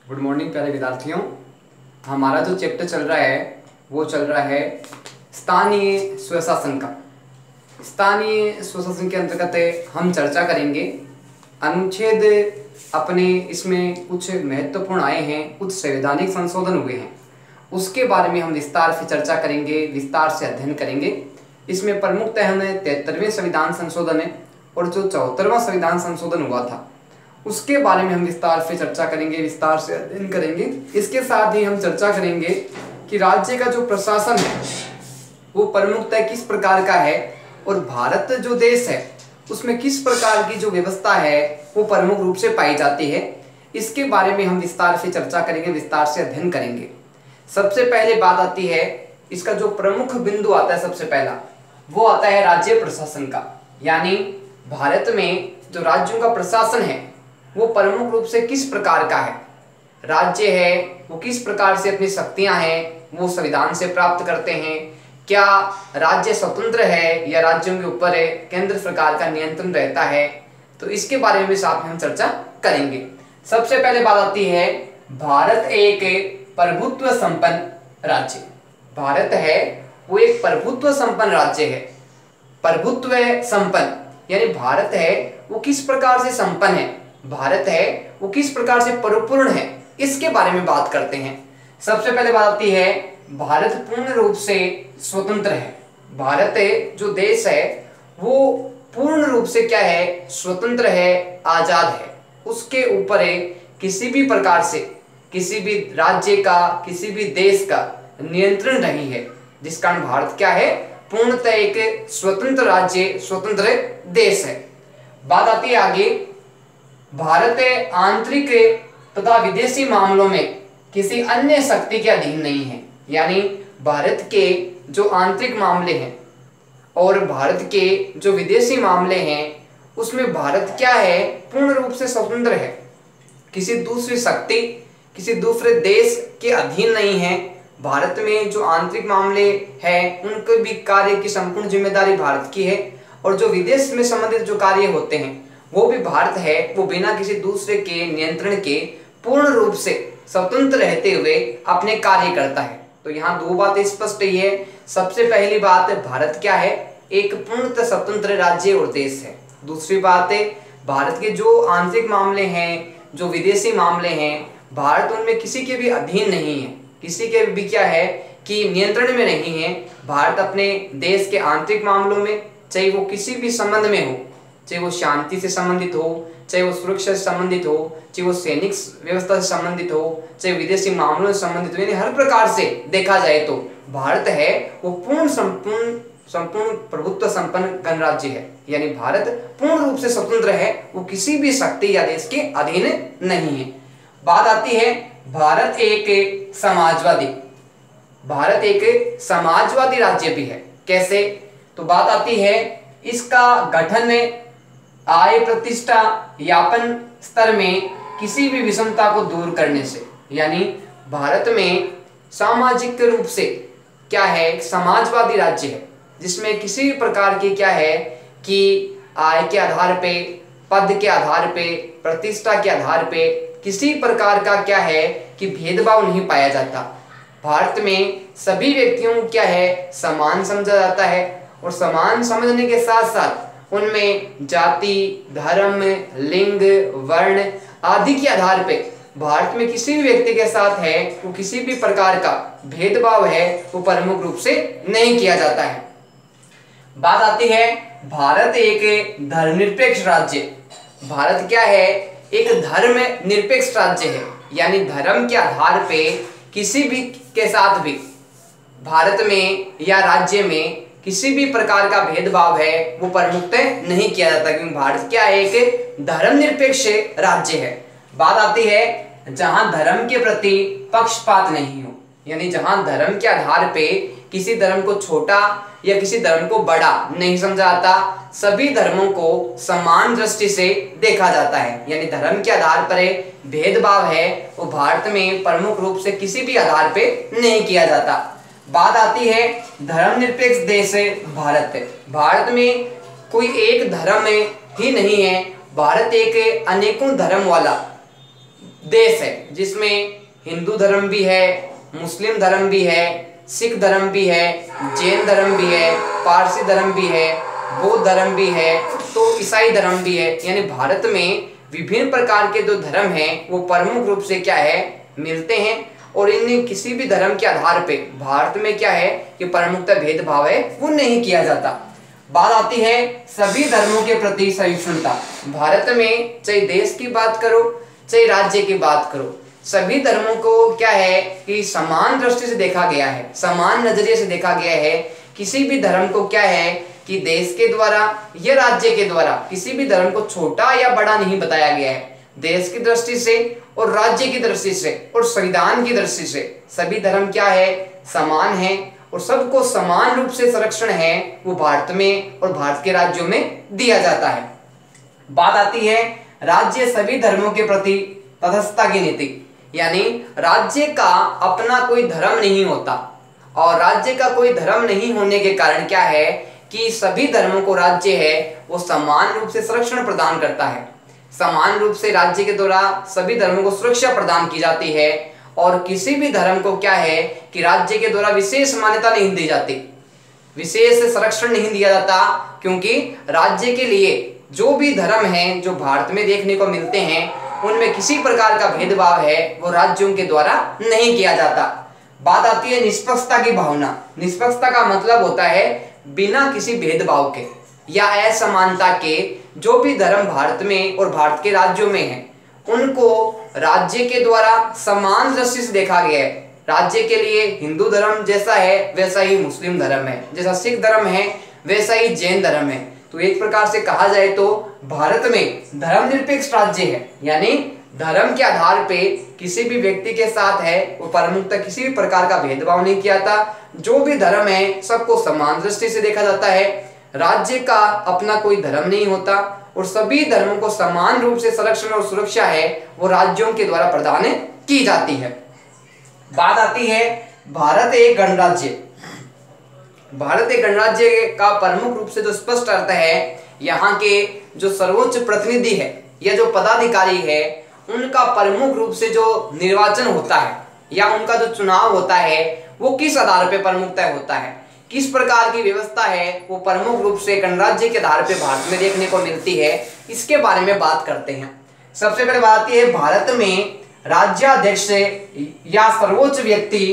Good morning प्यारे विद्यार्थियों। हमारा जो चैप्टर चल रहा है वो चल रहा है स्थानीय स्वशासन का। स्थानीय स्वशासन के अंतर्गत हम चर्चा करेंगे अनुच्छेद अपने इसमें कुछ महत्वपूर्ण आए हैं, कुछ संवैधानिक संशोधन हुए हैं, उसके बारे में हम विस्तार से चर्चा करेंगे, विस्तार से अध्ययन करेंगे। इसमें प्रमुखतः हमें 73वें संविधान संशोधन है और जो 74वां संविधान संशोधन हुआ था उसके बारे में हम विस्तार से चर्चा करेंगे, विस्तार से अध्ययन करेंगे। इसके साथ ही हम चर्चा करेंगे कि राज्य का जो प्रशासन है वो प्रमुखतः किस प्रकार का है और भारत जो देश है उसमें किस प्रकार की जो व्यवस्था है वो प्रमुख रूप से पाई जाती है। इसके बारे में हम विस्तार से चर्चा करेंगे, विस्तार से अध्ययन करेंगे। सबसे पहले बात आती है, इसका जो प्रमुख बिंदु आता है सबसे पहला वो आता है राज्य प्रशासन का। यानी भारत में जो राज्यों का प्रशासन है वो प्रमुख रूप से किस प्रकार का है, राज्य है वो किस प्रकार से अपनी शक्तियां हैं वो संविधान से प्राप्त करते हैं, क्या राज्य स्वतंत्र है या राज्यों के ऊपर केंद्र सरकार का नियंत्रण रहता है, तो इसके बारे में भी साथ में हम चर्चा करेंगे। सबसे पहले बात आती है, भारत एक प्रभुत्व संपन्न राज्य। भारत है वो एक प्रभुत्व संपन्न राज्य है। प्रभुत्व संपन्न यानी भारत है वो किस प्रकार से संपन्न है, भारत है वो किस प्रकार से परिपूर्ण है, इसके बारे में बात करते हैं। सबसे पहले बात आती है, भारत पूर्ण रूप से स्वतंत्र है। भारत जो देश है वो पूर्ण रूप से क्या है, स्वतंत्र है, आजाद है। उसके ऊपर किसी भी प्रकार से किसी भी राज्य का, किसी भी देश का नियंत्रण नहीं है, जिस कारण भारत क्या है, पूर्णतः एक स्वतंत्र राज्य, स्वतंत्र देश है। बात आती है आगे, भारत आंतरिक तथा विदेशी मामलों में किसी अन्य शक्ति के अधीन नहीं है। यानी भारत के जो आंतरिक मामले हैं और भारत के जो विदेशी मामले हैं उसमें भारत क्या है, पूर्ण रूप से स्वतंत्र है, किसी दूसरी शक्ति, किसी दूसरे देश के अधीन नहीं है। भारत में जो आंतरिक मामले हैं उनके भी कार्य की संपूर्ण जिम्मेदारी भारत की है और जो विदेश में संबंधित जो कार्य होते हैं वो भी भारत है वो बिना किसी दूसरे के नियंत्रण के पूर्ण रूप से स्वतंत्र रहते हुए अपने कार्य करता है। तो यहाँ दो बातें स्पष्ट ही है। सबसे पहली बात, भारत क्या है, एक पूर्णतः स्वतंत्र राज्य और देश है। दूसरी बात है, भारत के जो आंतरिक मामले हैं, जो विदेशी मामले हैं, भारत उनमें किसी के भी अधीन नहीं है, किसी के भी क्या है कि नियंत्रण में नहीं है। भारत अपने देश के आंतरिक मामलों में, चाहे वो किसी भी संबंध में हो, चाहे वो शांति से संबंधित हो, चाहे वो सुरक्षा से संबंधित हो, चाहे वो सैनिक व्यवस्था से संबंधित हो, चाहे विदेशी मामलों से संबंधित हो, यानी हर प्रकार से देखा जाए तो भारत है वो संपूर्ण प्रभुत्व संपन्न गणराज्य है। यानी भारत पूर्ण रूप से स्वतंत्र है, वो किसी भी शक्ति या देश के अधीन नहीं है। बात आती है, भारत एक समाजवादी, भारत एक समाजवादी राज्य भी है। कैसे, तो बात आती है, इसका गठन आय, प्रतिष्ठा, यापन स्तर में किसी भी विषमता को दूर करने से। यानी भारत में सामाजिक रूप से क्या है, समाजवादी राज्य है जिसमें किसी भी प्रकार की क्या है कि आय के आधार पे, पद के आधार पे, प्रतिष्ठा के आधार पे किसी प्रकार का क्या है कि भेदभाव नहीं पाया जाता। भारत में सभी व्यक्तियों को क्या है, समान समझा जाता है और समान समझने के साथ साथ उनमें जाति, धर्म, लिंग, वर्ण आदि के आधार पे भारत में किसी भी व्यक्ति के साथ है वो किसी भी प्रकार का भेदभाव है वो प्रमुख रूप से नहीं किया जाता है। बात आती है, भारत एक धर्मनिरपेक्ष राज्य। भारत क्या है, एक धर्म निरपेक्ष राज्य है। यानी धर्म के आधार पे किसी भी के साथ भी भारत में या राज्य में किसी भी प्रकार का भेदभाव है वो प्रमुखतः नहीं किया जाता, क्योंकि भारत क्या है, एक धर्मनिरपेक्ष राज्य है। बात आती है, जहां धर्म के प्रति पक्षपात नहीं हो, यानी जहां धर्म के आधार पे किसी धर्म को छोटा या किसी धर्म को बड़ा नहीं समझा जाता, सभी धर्मों को समान दृष्टि से देखा जाता है। यानी धर्म के आधार पर भेदभाव है वो भारत में प्रमुख रूप से किसी भी आधार पे नहीं किया जाता। बात आती है, धर्मनिरपेक्ष देश है भारत। भारत में कोई एक धर्म ही नहीं है, भारत एक अनेकों धर्म वाला देश है जिसमें हिंदू धर्म भी है, मुस्लिम धर्म भी है, सिख धर्म भी है, जैन धर्म भी है, पारसी धर्म भी है, बौद्ध धर्म भी है, तो ईसाई धर्म भी है। यानी भारत में विभिन्न प्रकार के जो धर्म हैं वो प्रमुख रूप से क्या है मिलते हैं, और इन किसी भी धर्म के आधार पे भारत में क्या है कि प्रमुखता भेदभाव है वो नहीं किया जाता। बात आती है सभी धर्मों के प्रति सहिष्णुता। भारत में चाहे देश की बात करो चाहे राज्य की बात करो, सभी धर्मों को क्या है कि समान दृष्टि से देखा गया है, समान नजरिए से देखा गया है। किसी भी धर्म को क्या है कि देश के द्वारा या राज्य के द्वारा किसी भी धर्म को छोटा या बड़ा नहीं बताया गया है। देश की दृष्टि से और राज्य की दृष्टि से और संविधान की दृष्टि से सभी धर्म क्या है समान है, और सबको समान रूप से संरक्षण है वो भारत में और भारत के राज्यों में दिया जाता है। बात आती है राज्य सभी धर्मों के प्रति तटस्थता की नीति। यानी राज्य का अपना कोई धर्म नहीं होता, और राज्य का कोई धर्म नहीं होने के कारण क्या है कि सभी धर्मों को राज्य है वो समान रूप से संरक्षण प्रदान करता है। समान रूप से राज्य के द्वारा सभी धर्मों को सुरक्षा प्रदान की जाती है, और किसी भी धर्म को क्या है कि राज्य के द्वारा विशेष मान्यता नहीं दी जाती, विशेष संरक्षण नहीं दिया जाता, क्योंकि राज्य के लिए जो भी धर्म हैं जो भारत में देखने को मिलते हैं उनमें किसी प्रकार का भेदभाव है वो राज्यों के द्वारा नहीं किया जाता। बात आती है निष्पक्षता की भावना। निष्पक्षता का मतलब होता है बिना किसी भेदभाव के या असमानता के जो भी धर्म भारत में और भारत के राज्यों में है उनको राज्य के द्वारा समान दृष्टि से देखा गया है। राज्य के लिए हिंदू धर्म जैसा है वैसा ही मुस्लिम धर्म है, जैसा सिख धर्म है वैसा ही जैन धर्म है। तो एक प्रकार से कहा जाए तो भारत में धर्मनिरपेक्ष राज्य है, यानी धर्म के आधार पे किसी भी व्यक्ति के साथ है वो प्रमुखता किसी भी प्रकार का भेदभाव नहीं किया जाता। जो भी धर्म है सबको समान दृष्टि से देखा जाता है। राज्य का अपना कोई धर्म नहीं होता, और सभी धर्मों को समान रूप से संरक्षण और सुरक्षा है वो राज्यों के द्वारा प्रदान की जाती है। बात आती है भारत एक गणराज्य। भारत एक गणराज्य का प्रमुख रूप से जो स्पष्ट अर्थ है यहाँ के जो सर्वोच्च प्रतिनिधि है या जो पदाधिकारी है उनका प्रमुख रूप से जो निर्वाचन होता है या उनका जो चुनाव होता है वो किस आधार पर प्रमुखता होता है, किस प्रकार की व्यवस्था है वो प्रमुख रूप से गणराज्य के आधार पर भारत में देखने को मिलती है, इसके बारे में बात करते हैं। सबसे पहले बात आती है भारत में राज्याध्यक्ष या सर्वोच्च व्यक्ति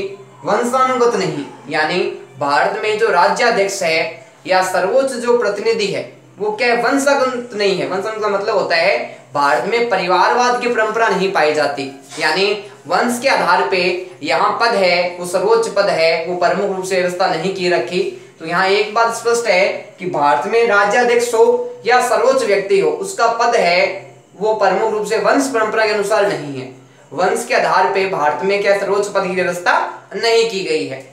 वंशानुगत नहीं, यानी भारत में जो राज्याध्यक्ष है या सर्वोच्च जो प्रतिनिधि है वो क्या वंशानुगत नहीं है। वंशानुगत का मतलब होता है भारत में परिवारवाद की परंपरा नहीं पाई जाती, यानी वंश के आधार पे यहाँ पद है वो सर्वोच्च पद है वो प्रमुख रूप से व्यवस्था नहीं की रखी। तो यहाँ एक बात स्पष्ट है कि भारत में राज्याध्यक्ष हो या सर्वोच्च व्यक्ति हो उसका पद है वो प्रमुख रूप से वंश परंपरा के अनुसार नहीं है। वंश के आधार पे भारत में क्या सर्वोच्च पद की व्यवस्था नहीं की गई है।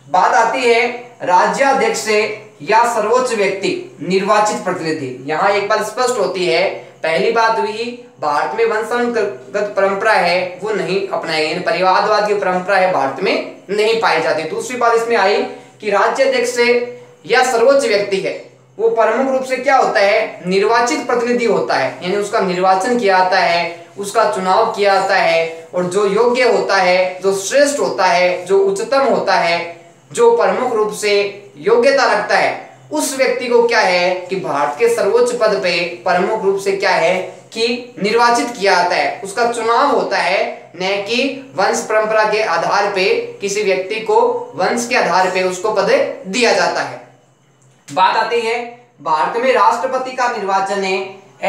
बात आती है राज्याध्यक्ष से या सर्वोच्च व्यक्ति निर्वाचित प्रतिनिधि। यहाँ एक बात स्पष्ट होती है, पहली बात हुई भारत में वंशानुगत परंपरा है वो नहीं अपनाई गई, परिवारवाद की परंपरा है भारत में नहीं पाई जाती। दूसरी बात इसमें आई कि राज्याध्यक्ष से या सर्वोच्च व्यक्ति है वो प्रमुख रूप से क्या होता है निर्वाचित प्रतिनिधि होता है, यानी उसका निर्वाचन किया जाता है, उसका चुनाव किया जाता है, और जो योग्य होता है, जो श्रेष्ठ होता है, जो उच्चतम होता है, जो प्रमुख रूप से योग्यता रखता है उस व्यक्ति को क्या है कि भारत के सर्वोच्च पद पे प्रमुख रूप से क्या है कि निर्वाचित किया जाता है, उसका चुनाव होता है, न कि वंश परंपरा के आधार पे किसी व्यक्ति को वंश के आधार पे उसको पद दिया जाता है। बात आती है भारत में राष्ट्रपति का निर्वाचन है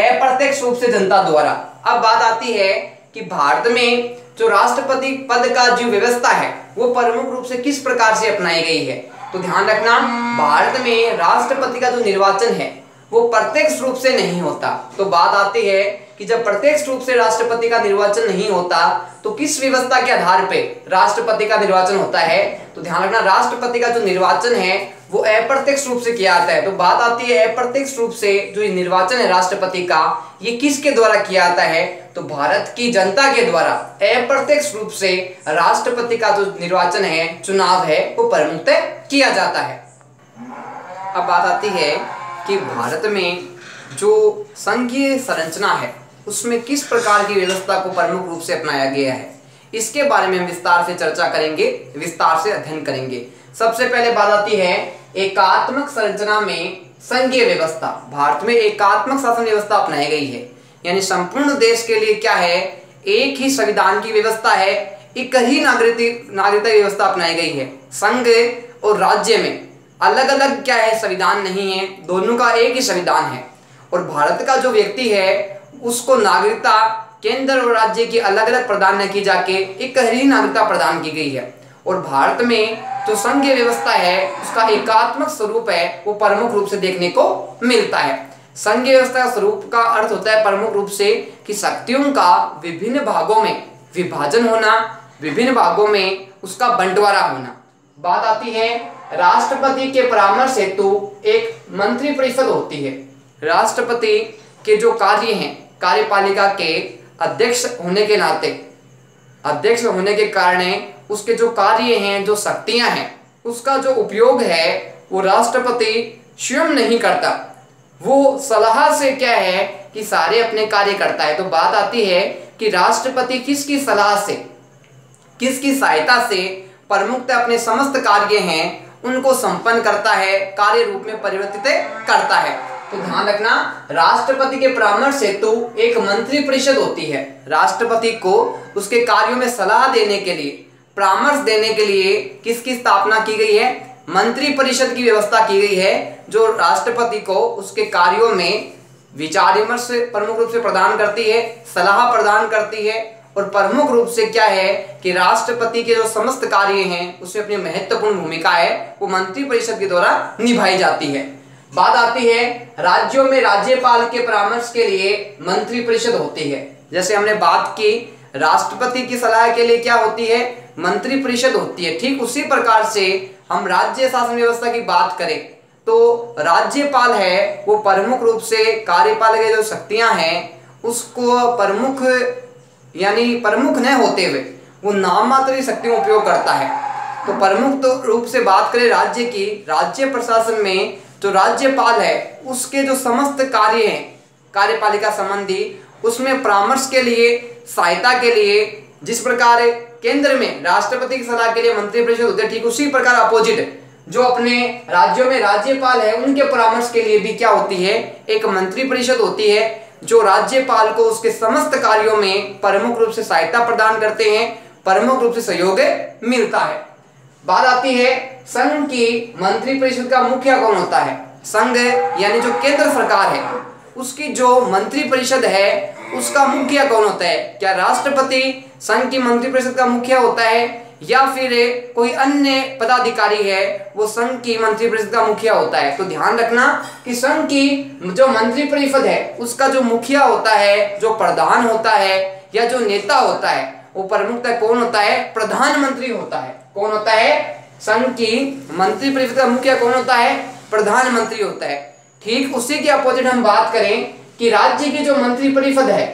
अप्रत्यक्ष रूप से जनता द्वारा। अब बात आती है कि भारत में जो राष्ट्रपति पद का जो व्यवस्था है वो प्रमुख रूप से किस प्रकार से अपनाई गई है। तो ध्यान रखना भारत में राष्ट्रपति का जो निर्वाचन है वो प्रत्यक्ष रूप से नहीं होता। तो बात आती है कि जब प्रत्यक्ष रूप से राष्ट्रपति का निर्वाचन नहीं होता तो किस व्यवस्था के आधार पे राष्ट्रपति का निर्वाचन होता है। तो ध्यान रखना राष्ट्रपति का जो निर्वाचन है वो अप्रत्यक्ष रूप से किया जाता है। तो बात आती है अप्रत्यक्ष रूप से जो निर्वाचन है राष्ट्रपति का ये किसके द्वारा किया जाता है, तो भारत की जनता के द्वारा अप्रत्यक्ष रूप से राष्ट्रपति का जो निर्वाचन है चुनाव है वो प्रमुखतः किया जाता है। अब बात आती है कि भारत में जो संघीय संरचना है उसमें किस प्रकार की व्यवस्था को प्रमुख रूप से अपनाया गया है, इसके बारे में हम विस्तार से चर्चा करेंगे, विस्तार से अध्ययन करेंगे। सबसे पहले बात आती है एकात्मक संरचना में संघीय व्यवस्था। भारत में एकात्मक शासन व्यवस्था अपनाई गई है, यानी संपूर्ण देश के लिए क्या है, एक ही संविधान की व्यवस्था है, एक ही नागरिकता व्यवस्था अपनाई गई है। संघ और राज्य में अलग अलग क्या है, संविधान नहीं है, दोनों का एक ही संविधान है। और भारत का जो व्यक्ति है उसको नागरिकता केंद्र और राज्य की अलग अलग प्रदान न की जाके एक ही नागरिकता प्रदान की गई है। और भारत में जो संघीय व्यवस्था है उसका एकात्मक स्वरूप है वो प्रमुख रूप से देखने को मिलता है। संघीय व्यवस्था का स्वरूप का अर्थ होता है प्रमुख रूप से कि शक्तियों का विभिन्न भागों में विभाजन होना, विभिन्न भागों में उसका बंटवारा होना। बात आती है राष्ट्रपति के परामर्श हेतु एक मंत्री परिषद होती है। राष्ट्रपति के जो कार्य हैं, कार्यपालिका के अध्यक्ष होने के नाते, अध्यक्ष होने के कारण उसके जो कार्य हैं, जो शक्तियां हैं, उसका जो उपयोग है वो राष्ट्रपति स्वयं नहीं करता, वो सलाह से क्या है कि सारे अपने कार्य करता है। तो बात आती है कि राष्ट्रपति किसकी सलाह से, किसकी सहायता से प्रमुखतः अपने समस्त कार्य हैं उनको संपन्न करता है, कार्य रूप में परिवर्तित करता है। तो ध्यान रखना, राष्ट्रपति के परामर्श हेतु एक मंत्री परिषद होती है। राष्ट्रपति को उसके कार्यों में सलाह देने के लिए, परामर्श देने के लिए किसकी स्थापना की गई है, मंत्री परिषद की व्यवस्था की गई है, जो राष्ट्रपति को उसके कार्यों में विचार विमर्श प्रमुख रूप से प्रदान करती है, सलाह प्रदान करती है। और प्रमुख रूप से क्या है कि राष्ट्रपति के जो समस्त कार्य हैं उसमें अपनी महत्वपूर्ण भूमिका है वो मंत्री परिषद के द्वारा निभाई जाती है। बात आती है राज्यों में राज्यपाल के परामर्श के लिए मंत्री परिषद होती है। जैसे हमने बात की राष्ट्रपति की सलाह के लिए क्या होती है, मंत्री परिषद होती है। ठीक उसी प्रकार से हम राज्य शासन व्यवस्था की बात करें तो राज्यपाल है वो प्रमुख रूप से कार्यपालक की जो शक्तियां हैं उसको प्रमुख यानी प्रमुख न होते हुए वो नाम मात्र की शक्तियों का उपयोग करता है। तो प्रमुख तो रूप से बात करें राज्य की, राज्य प्रशासन में जो राज्यपाल है उसके जो समस्त कार्य हैं कार्यपालिका संबंधी उसमें परामर्श के लिए, सहायता के लिए, जिस प्रकार केंद्र में राष्ट्रपति की सलाह के लिए मंत्री परिषद होते हैं, ठीक उसी प्रकार अपोजिट जो अपने राज्यों में राज्यपाल है उनके परामर्श के लिए भी क्या होती है, एक मंत्री परिषद होती है जो राज्यपाल को उसके समस्त कार्यों में प्रमुख रूप से सहायता प्रदान करते हैं, प्रमुख रूप से सहयोग मिलता है। बात आती है संघ की मंत्री परिषद का मुखिया कौन होता है। संघ यानी जो केंद्र सरकार है उसकी जो मंत्री परिषद है उसका मुखिया कौन होता है। क्या राष्ट्रपति संघ की मंत्री परिषद का मुखिया होता है या फिर कोई अन्य पदाधिकारी है वो संघ की मंत्री परिषद का मुखिया होता है। तो ध्यान रखना कि संघ की जो मंत्री परिषद है उसका जो मुखिया होता है, जो प्रधान होता है या जो नेता होता है वो प्रमुखतः कौन होता है, प्रधानमंत्री होता है। कौन होता है, संघ की मंत्री परिषद का मुखिया कौन होता है, प्रधानमंत्री होता है। ठीक उसी के अपोजिट हम बात करें कि राज्य की जो मंत्री परिषद है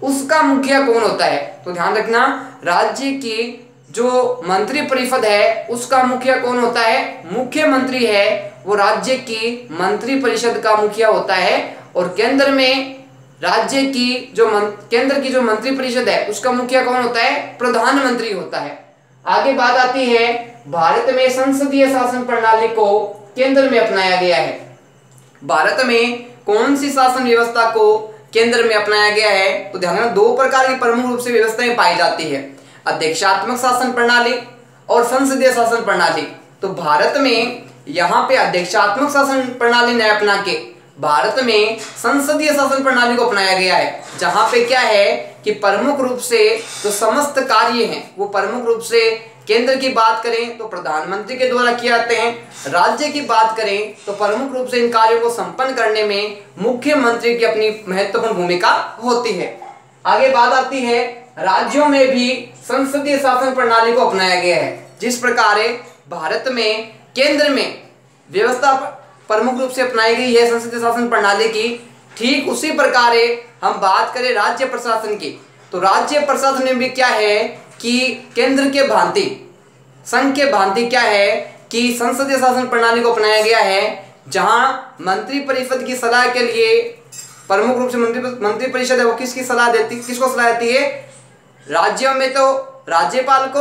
उसका मुखिया कौन होता है। तो ध्यान रखना राज्य की जो मंत्री परिषद है उसका मुखिया कौन होता है, मुख्यमंत्री है वो राज्य की मंत्री परिषद का मुखिया होता है। और केंद्र में राज्य की जो केंद्र की जो मंत्री परिषद है उसका मुखिया कौन होता है, प्रधानमंत्री होता है। आगे बात आती है भारत में संसदीय शासन प्रणाली को केंद्र में अपनाया गया है। भारत में कौन सी शासन व्यवस्था को केंद्र में अपनाया गया है। तो ध्यान रखना दो प्रकार की प्रमुख रूप से व्यवस्थाएं पाई जाती है, अध्यक्षात्मक शासन प्रणाली और संसदीय शासन प्रणाली। तो भारत में यहाँ पे अध्यक्षात्मक शासन प्रणाली न अपना के भारत में संसदीय शासन प्रणाली को अपनाया गया है, जहाँ पे क्या है कि प्रमुख रूप से जो समस्त कार्य हैं वो प्रमुख रूप से केंद्र की बात करें तो प्रधानमंत्री के द्वारा किए जाते हैं, राज्य की बात करें तो प्रमुख रूप से इन कार्यों को संपन्न करने में मुख्यमंत्री की अपनी महत्वपूर्ण भूमिका होती है। आगे बात आती है राज्यों में भी संसदीय शासन प्रणाली को अपनाया गया है। जिस प्रकार भारत में केंद्र में व्यवस्था प्रमुख रूप से अपनाई गई है संसदीय शासन प्रणाली की, ठीक उसी प्रकार हम बात करें राज्य प्रशासन की तो राज्य प्रशासन में भी क्या है कि केंद्र के भांति संघ के भांति क्या है कि संसदीय शासन प्रणाली को अपनाया गया है, जहां मंत्री परिषद की सलाह के लिए प्रमुख रूप से मंत्री परिषद है वो किसको सलाह देती है? राज्यों में तो राज्यपाल को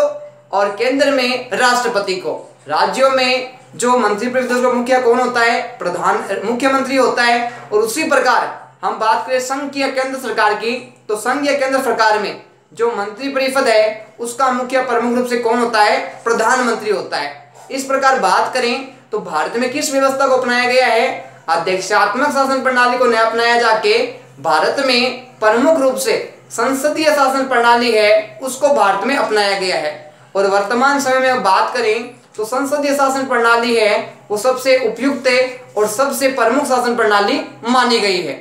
और केंद्र में राष्ट्रपति को। राज्यों में जो मंत्री परिषद का मुखिया कौन होता है? मुख्यमंत्री होता है। और उसी प्रकार हम बात करें संघ या केंद्र सरकार की, तो संघ या केंद्र सरकार में जो मंत्री परिषद है उसका मुखिया प्रमुख रूप से कौन होता है? प्रधानमंत्री होता है। इस प्रकार बात करें तो भारत में किस व्यवस्था को अपनाया गया है? अध्यक्षात्मक शासन प्रणाली को नया अपनाया जाके भारत में प्रमुख रूप से संसदीय शासन प्रणाली है उसको भारत में अपनाया गया है। और वर्तमान समय में बात करें तो संसदीय शासन प्रणाली है वो सबसे उपयुक्त है और सबसे प्रमुख शासन प्रणाली मानी गई है।